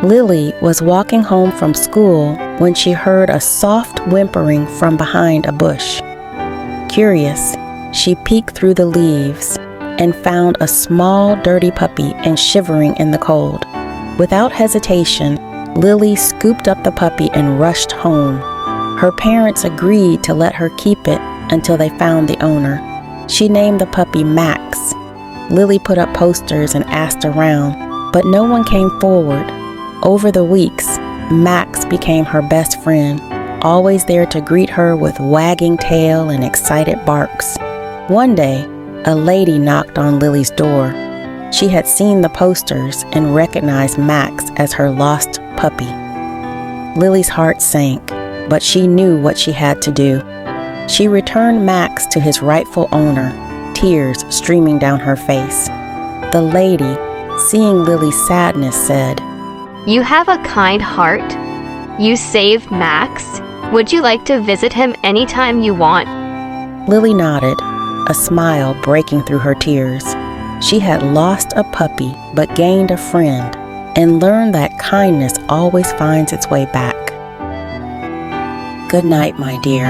Lily was walking home from school when she heard a soft whimpering from behind a bush. Curious, she peeked through the leaves and found a small, dirty puppy and shivering in the cold. Without hesitation, Lily scooped up the puppy and rushed home. Her parents agreed to let her keep it until they found the owner. She named the puppy Max. Lily put up posters and asked around, but no one came forward. Over the weeks, Max became her best friend, always there to greet her with wagging tail and excited barks. One day, a lady knocked on Lily's door. She had seen the posters and recognized Max as her lost puppy. Lily's heart sank, but she knew what she had to do. She returned Max to his rightful owner, tears streaming down her face. The lady, seeing Lily's sadness, said, "You have a kind heart. You saved Max. Would you like to visit him anytime you want?" Lily nodded, a smile breaking through her tears. She had lost a puppy but gained a friend and learned that kindness always finds its way back. Good night, my dear.